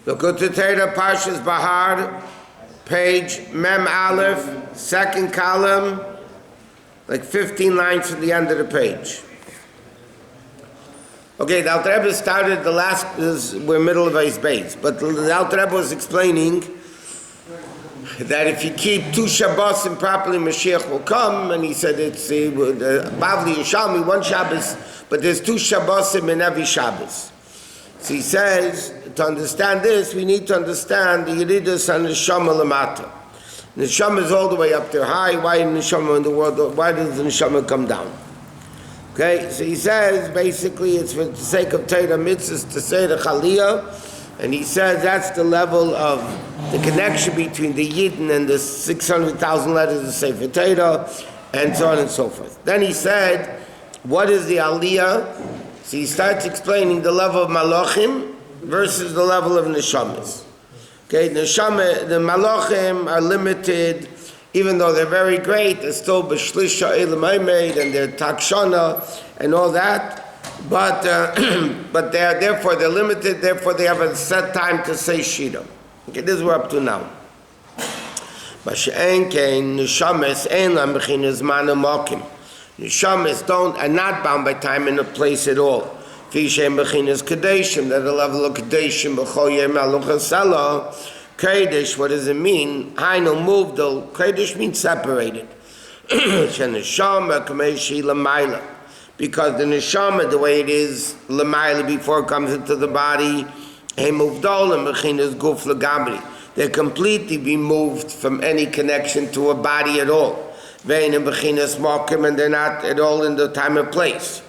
Likutei Torah Parshas Behar, page Mem Aleph, second column, like 15 lines from the end of the page. Okay, the Alter Rebbe started the last, we're middle of his base, but the Alter Rebbe was explaining that if you keep 2 Shabbats improperly, Mashiach will come, and he said it's Bavli Yishalmi, 1 Shabbos, but there's 2 Shabbats in every Shabbos. So he says, to understand this, we need to understand the Yeridus and the Neshama Lamata. The Neshama is all the way up there high. Why is the Neshama in the world? Why does the Neshama come down? Okay, so he says, basically, it's for the sake of Torah mitzvahs to say the Chaliyah, and he says that's the level of the connection between the Yidden and the 600,000 letters of Sefer Torah, and so on and so forth. Then he said, what is the Aliyah? So he starts explaining the level of Malachim versus the level of Neshamas. Okay, the Malachim are limited, even though they're very great, they're still B'shlisha Elam Aymeid, and they're Takshana, and all that, but therefore they're limited, therefore they have a set time to say Shira. Okay, this is what we're up to now. Masha'en kein Neshamas ein lam b'chinas mana mokim. Neshamas are not bound by time and a place at all. Fishem b'chinas kadeshim, that the level of kadeshim b'chol yem aluchasala. Kadesh, what does it mean? Hainu muvdal. Kadesh means separated. Sheneshama kameshi lamaila, because the neshama, the way it is lamaila before it comes into the body, he muvdal and b'chinas guf lagabri. They're completely removed from any connection to a body at all. Vein and b'chinas mokim, and they're not at all in the time and place.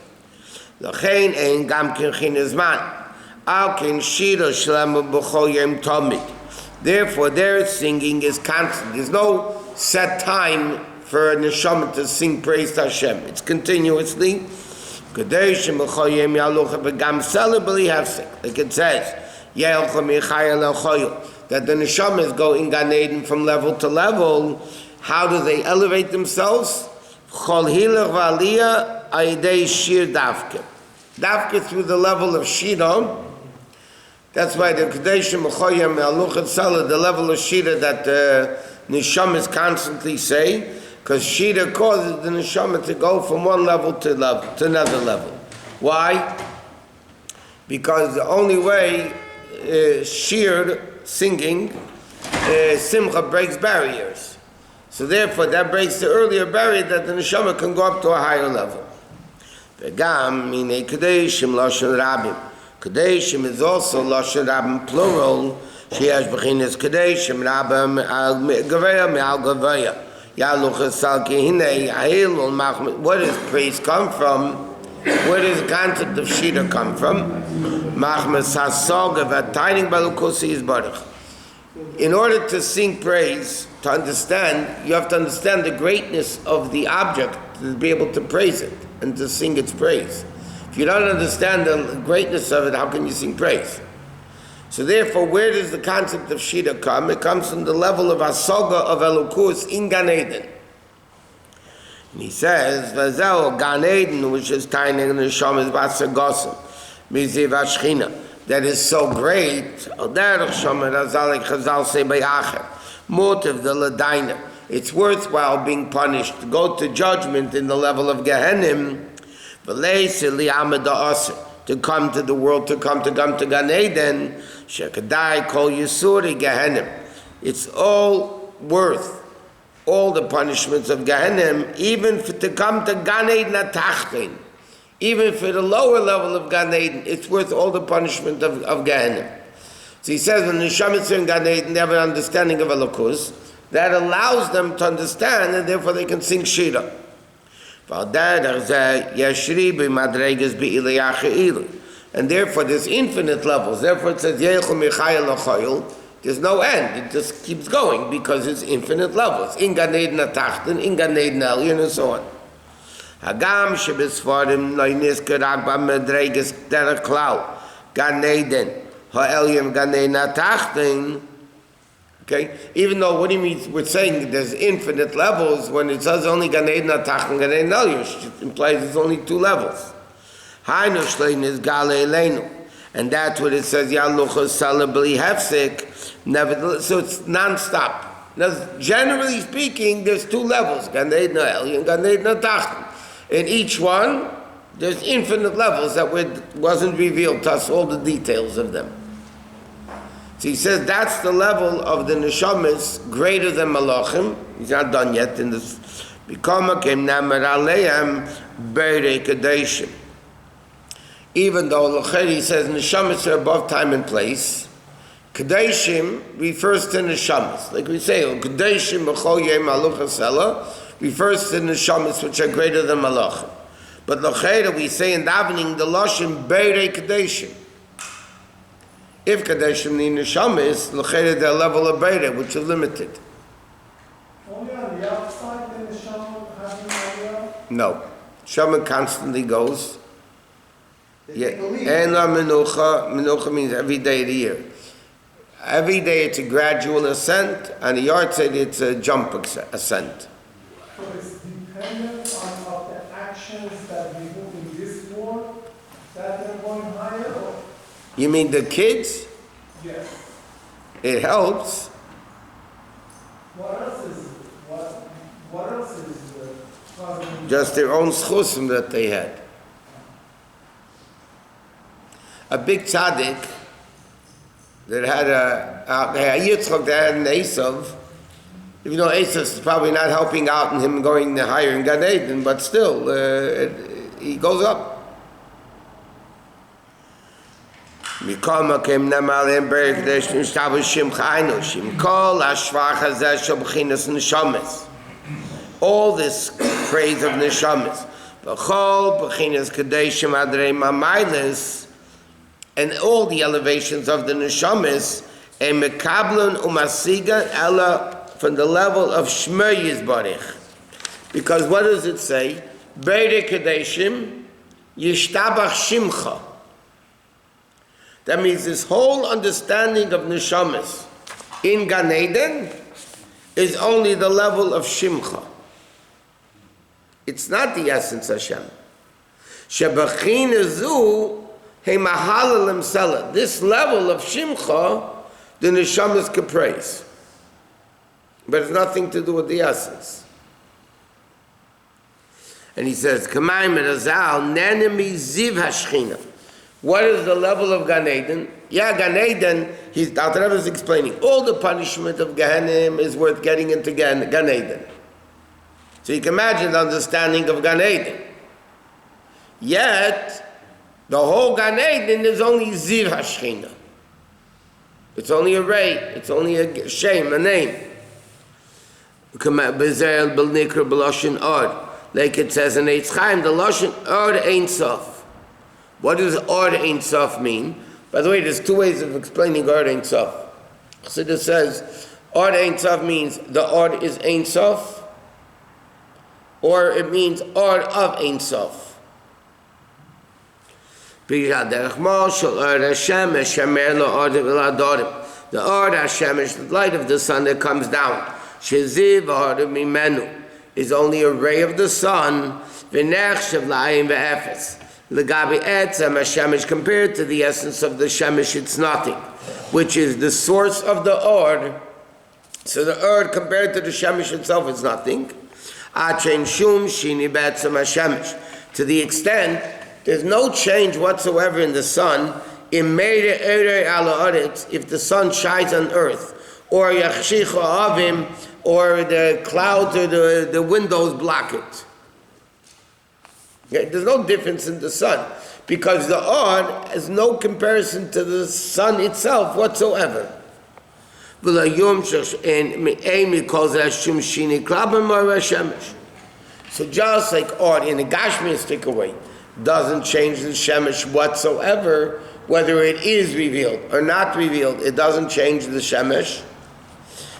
L'chein ein gam kin chinas man. Al kin shira shlema b'chol yem tomid. Therefore, their singing is constant. There's no set time for a neshama to sing praise to Hashem. It's continuously. Like it says, that the neshamas go in Gan Eden from level to level. How do they elevate themselves? Davke through the level of Shira. That's why the Kadeshim Mechoyim Aluchat Salah, the level of Shira that the Neshamas constantly say, because Shira causes the Neshama to go from one level to another level. Why? Because the only way Shir, singing, Simcha breaks barriers. So therefore that breaks the earlier barrier that the Neshama can go up to a higher level. V'gam minei Kadeshim Lashon Rabim. Kadeshim is also Lashon Rabim plural. She has b'chinas Kadeshim Rabim al Gavaya me'al Gavaya. Yaluch esal kihinei ahil ul machmet. Where does praise come from? Where does the concept of Shira come from? Machmet hasoga v'atayning balukosi is baruch. In order to sing praise, to understand, you have to understand the greatness of the object to be able to praise it and to sing its praise. If you don't understand the greatness of it, how can you sing praise? So therefore, where does the concept of Shira come? It comes from the level of Asoga of Elokus in Gan Eden. And he says, Vazeo Gan Eden, which is tiny in the Neshamas Vasagosim, Miziv Ashchina, that is so great, Motiv the Ladaina. It's worthwhile being punished to go to judgment in the level of Gehenim, to come to the world, to come to Gan Eden, Shekadai Kol Yisuri Gehenim. It's all worth all the punishments of Gehenim, even to come to Gan Eden Atachtin. Even for the lower level of Gan Eden, it's worth all the punishment of Gehenim. So he says when the Neshamas in Gan Eden, they have an understanding of Elokus that allows them to understand, and therefore they can sing Shira. And therefore there's infinite levels. Therefore it says there's no end. It just keeps going because it's infinite levels. In Gan Eden Atachten, in Gan Eden Elyon, and so on. Hagam shebisfarim noinisker agba medreges derech klau Gan Eden ha'elyon Gan Eden Atachten. Okay, even though what do you mean? We're saying there's infinite levels when it says only Gan Eden Atach and Gan Eden Elyon, which implies there's only 2 levels. Hainu shlein is gale elenu And that's what it says, Yalucha Salah B'li Hefsek. Nevertheless, so it's non-stop. Now, generally speaking, there's two levels, Gan Eden Elyon, Gan Eden Tachton. In each one, there's infinite levels that wasn't revealed to us, all the details of them. So he says that's the level of the neshamas greater than malachim. He's not done yet in this. Even though he says neshamas are above time and place, Kadeshim refers to neshamas. Like we say, Kadeshim b'chol yom malucha sela refers to neshamas which are greater than malachim. But l'chera we say in davening the lashon beirei Kadeshim. If Kadeshim need neshamas, l'chera their level of beirei, which is limited. Only on the outside the neshama has an idea? No. Neshama constantly goes. Yeah. And menucha means every day of the year. Every day it's a gradual ascent, and the yard said it's a jump ascent. So it's dependent on the actions that we do in this world that they're going higher? Or? You mean the kids? Yes. It helps. What else is causing? Just their own schusim that they had. A big tzaddik that had a Yitzchak that had an Esav. Even though Esav is probably not helping out in him going higher in Gan Eden, but still, he goes up. All this praise of neshamas, and all the elevations of the neshamas, and mekablun umasiga ella from the level of Shmer Yizbarich. Because what does it say? Beirei Kadeshim Yishtabach Shimcha. That means this whole understanding of neshamas in Gan Eden is only the level of Shimcha. It's not the essence of Hashem. Shebachina zu he mahalal himself. This level of Shimcha, the neshamas can praise. But it's nothing to do with the essence. And he says, Kamayim Razal, Nenemi Ziv Hashchina. What is the level of Gan Eden? Yeah, Gan Eden, Dr. Rebbe is explaining, all the punishment of Gehenim is worth getting into Gan Eden. So you can imagine the understanding of Gan Eden. Yet, the whole Gan Eden is only Ziv Hashchina. It's only a ray, it's only a shame, a name. Like it says in Eitz Chaim, the Lashon Or Ein Sof. What does Or Ein Sof mean? By the way, there's two ways of explaining Or Ein Sof. Chassidus says Or Ein Sof means the Or is Ein Sof, or it means Or of Ein Sof. The Or Hashem is the light of the sun that comes down. Sheziv mimenu is only a ray of the sun. V'nechshav la'ayim ve'efes. L'gabi etzem Hashemesh compared to the essence of the Shemesh, it's nothing, which is the source of the Or. So the Or compared to the Shemesh itself is nothing. Achen shum shini be'etzem Hashemesh. To the extent there's no change whatsoever in the sun. Im meire erei ala aretz, if the sun shines on earth, or yachshicha avim, or the clouds or the windows block it. Okay? There's no difference in the sun, because the Or has no comparison to the sun itself whatsoever. So just like Or in a Gashmistic way doesn't change the Shemesh whatsoever, whether it is revealed or not revealed, it doesn't change the Shemesh.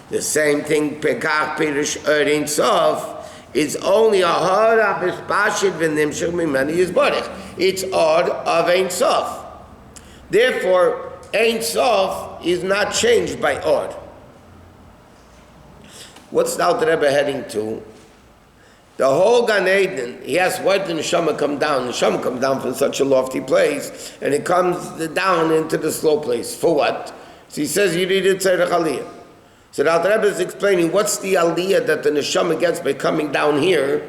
The same thing, Pekach Pirish Or Ein Sof, is only a Hara B'Spashit V'Nimshach Mimenu Yizbarich. It's Or of Ein Sof. Therefore, Ein Sof is not changed by Or. What's the Alter Rebbe heading to? The whole Gan Eden, he asked, why did the neshama come down? The neshama comes down from such a lofty place, and it comes down into the slow place. For what? So he says, you need a tzedek aliyah. So the Alter Rebbe is explaining, what's the aliyah that the neshama gets by coming down here,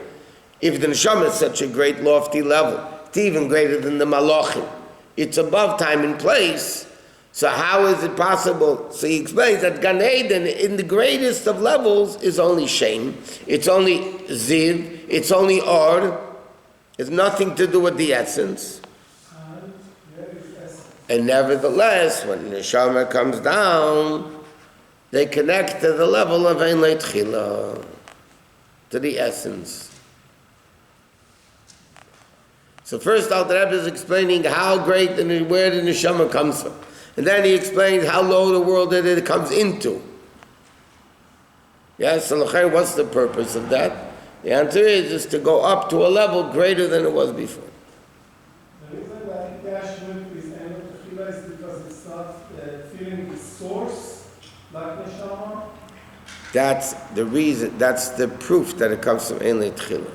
if the neshama is such a great lofty level? It's even greater than the malachim. It's above time and place. So how is it possible? So he explains that Gan Eden, in the greatest of levels, is only Shem. It's only Ziv. It's only Or. It's nothing to do with the essence. And nevertheless, when the Neshama comes down, they connect to the level of Ein Leitchila, to the essence. So first, Alter Rebbe is explaining how great and where the Neshama comes from. And then he explains how low the world that it comes into. Yes, so what's the purpose of that? The answer is to go up to a level greater than it was before. The reason that attachment is end of tefillah is because it's not feeling the source, like neshama. That's the reason, that's the proof that it comes from Ein Leitchila.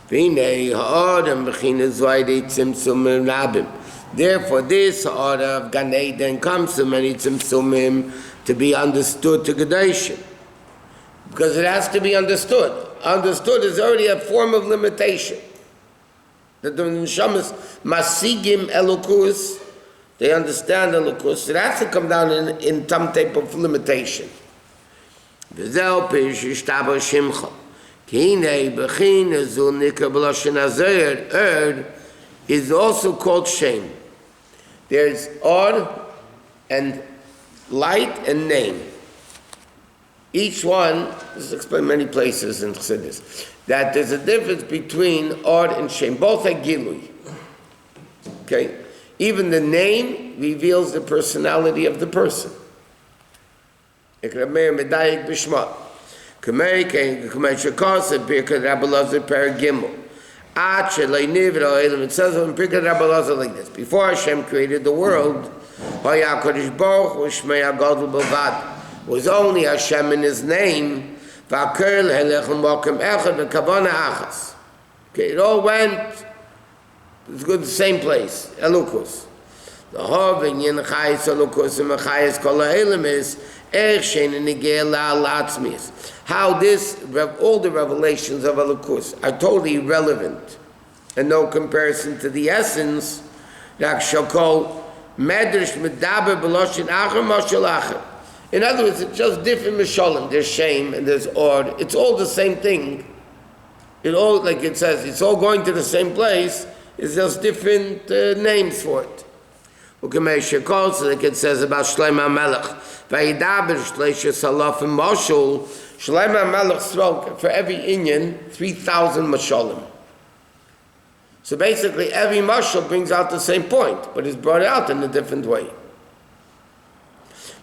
V'nei ha'adam b'china zvaydei tzimtzum rabim. Therefore, this order of Gan Eden comes to many tzimtzumim to be understood to Kedashim. Because it has to be understood. Understood is already a form of limitation. That the neshamas masigim elukus, they understand elukus. It has to come down in some type of limitation. V'zeh pish yishtabah shimcha. Ki hinei b'china zu nikra b'loshen hazeh is also called Shem. There's Or and light and name. Each one, this is explained many places in Chassidus, that there's a difference between Or and Shem. Both are Gilui. Okay? Even the name reveals the personality of the person. Ikramei medayik b'shma. Kamei kein kamei shekasa birkat Rabbi Lazar per Gimel. It says in Pirkei Rabbi Lazar like this: before Hashem created the world, was only Hashem in His name. Okay, it all went. It's good, the same place. Elukus. The Hovin Yin Chayis Elukus and Mechayis Kol Ha'elim is Ershen and Nigel La'atzmis. How all the revelations of Elukus are totally irrelevant and no comparison to the essence. In other words, it's just different Mishalim. There's Shem and there's Or. It's all the same thing. It all, like it says, it's all going to the same place. It's just different names for it. Also, like it says about Shlomo HaMelech, Vayidaber Shleisha Salaf and Mashul. Shlomo HaMelech spoke for every Inyan 3,000 Mashalim. So basically, every mashal brings out the same point, but it's brought out in a different way.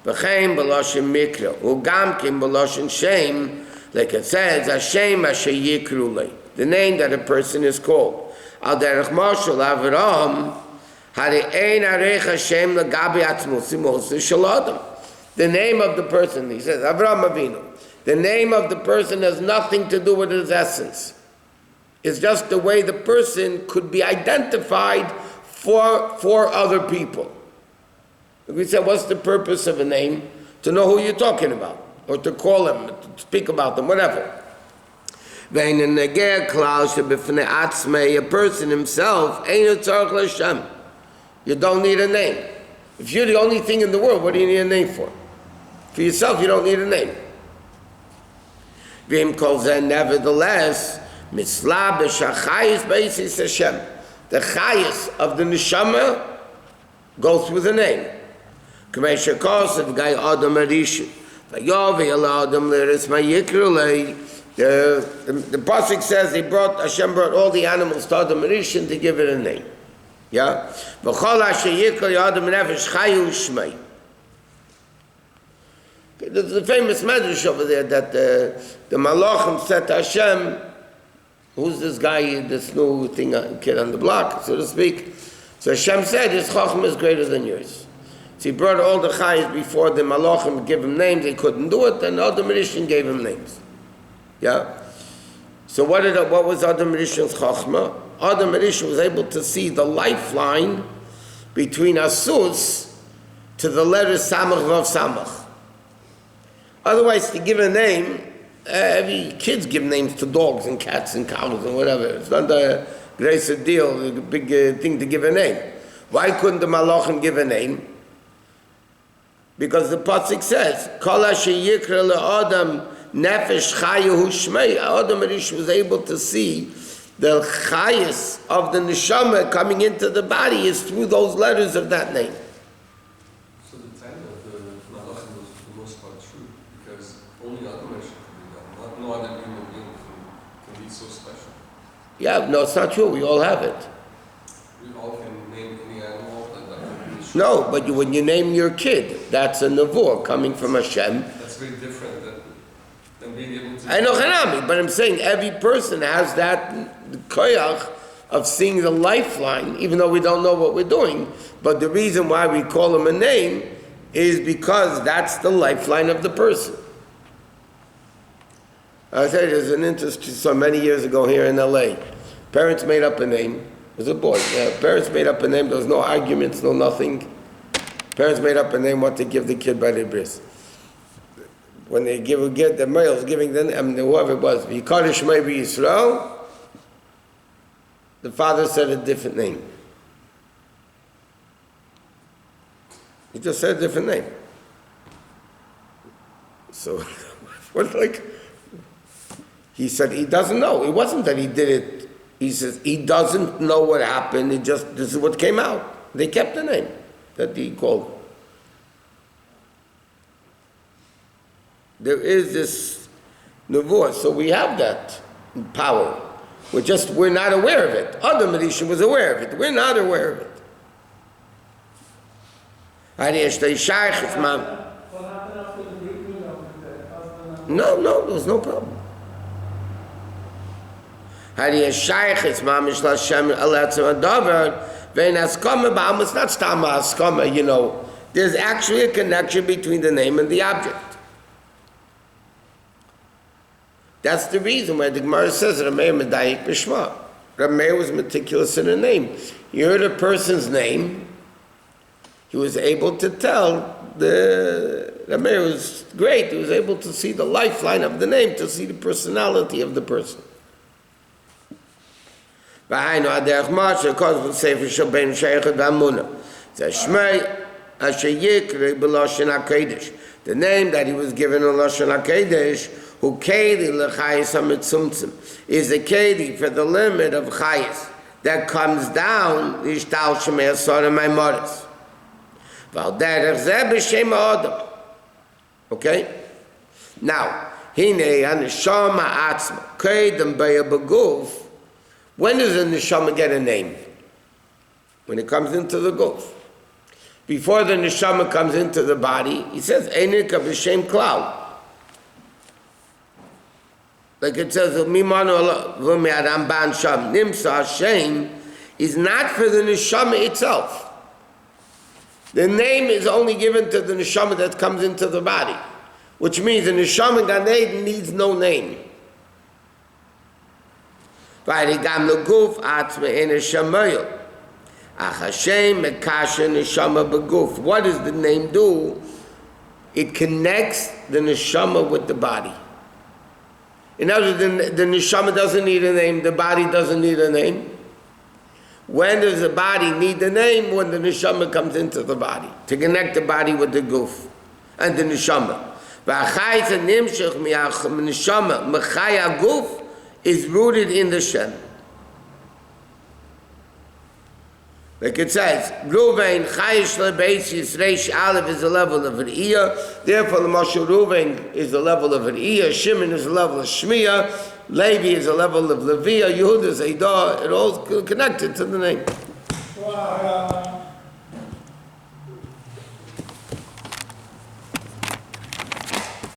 V'chein b'loshen mikra, u'gam kim b'loshen shem, like it says, Hashem asher yikru lei, the name that a person is called. Al derech mashal Avraham, hari ein arech Hashem l'gabi atzmus imos shel adam. The name of the person, he says, Avraham Avinu, the name of the person has nothing to do with his essence. It's just the way the person could be identified for other people. We said, what's the purpose of a name? To know who you're talking about, or to call them, to speak about them, whatever. A person himself, you don't need a name. If you're the only thing in the world, what do you need a name for? For yourself, you don't need a name. Nevertheless, the chayis of the neshama goes with the name. The pasuk says Hashem brought all the animals to Adam Rishon to give it a name. Yeah? There's a famous medrash over there that the Malachim said to Hashem, who's this guy, this new kid on the block, so to speak? So Hashem said, his chacham is greater than yours. So he brought all the chayes before the malachim give him names. They couldn't do it, and Adam Rishon gave him names. Yeah? So what was Adam Rishon's Chachma? Adam Rishon was able to see the lifeline between Asus to the letter Samach Vav Samach. Otherwise, to give a name, every kids give names to dogs and cats and cows and whatever. It's not a great deal, a big thing to give a name. Why couldn't the Malachim give a name? Because the pasuk says, "Kol asher yikra le'adam nefesh chayahu shmei." Adam Rishon was able to see the chayas of the neshama coming into the body is through those letters of that name. So the time of the Malachim was for the most part true, because only Adam Rishon can do that. No other human being can be so special. Yeah, no, it's not true. We all have it. We all can name any animal that No, but when you name your kid, that's a nevuah coming from Hashem. That's very different than being able to... I know, Hanami, but I'm saying every person has that koyach of seeing the lifeline, even though we don't know what we're doing. But the reason why we call him a name is because that's the lifeline of the person. I said there's an interest, so many years ago here in LA. Parents made up a name. It was a boy. Yeah, parents made up a name. There was no arguments, no nothing. Parents made up a name what to give the kid by the bris. When they get the males giving them, whoever it was, Yikarish maybe Yisrael, the father said a different name. He just said a different name. So, what like? He said he doesn't know. It wasn't that he did it. He says he doesn't know what happened. It just, this is what came out. They kept the name that he called. There is this nevuah, so we have that power. We're not aware of it. Adam Rishon was aware of it. We're not aware of it. What happened after the breaking of the No, there was no problem. It's not stama haskama, you know. There's actually a connection between the name and the object. That's the reason why the Gemara says Rameh medayik b'shma. Rameh was meticulous in a name. He heard a person's name. He was able to tell Rameh was great. He was able to see the lifeline of the name, to see the personality of the person. The name that he was given in Lashon HaKodesh, who kedi l'chayis hamitzumtzim, is a kedi for the limit of chayis that comes down l'ishtal shemei asara maimoris. Val derech zeh b'shem ha'adam. Okay? Now, hine haneshama atzma kedem beya beguf. When does the neshama get a name? When it comes into the guf. Before the neshama comes into the body, he says, Einika b'shem klal. Like it says, Mimanu Ramban Sham, Nimsa Hashem is not for the neshama itself. The name is only given to the neshama that comes into the body, which means the neshama Gan Eden needs no name. What does the name do? It connects the neshama with the body. In other words, the neshama doesn't need a name, the body doesn't need a name. When does the body need a name? When the neshama comes into the body, to connect the body with the guf and the neshama. Is rooted in the Shem. Like it says, Ruvain Chayish Lebeis Yisreish Aleph is the level of Re'iyah. Therefore, the Moshe Ruvain is the level of Re'iyah. Shimon is the level of Shmiyah. Levi is the level of Leviah. Yehuda is Eidah. It all connected to the name. Wow.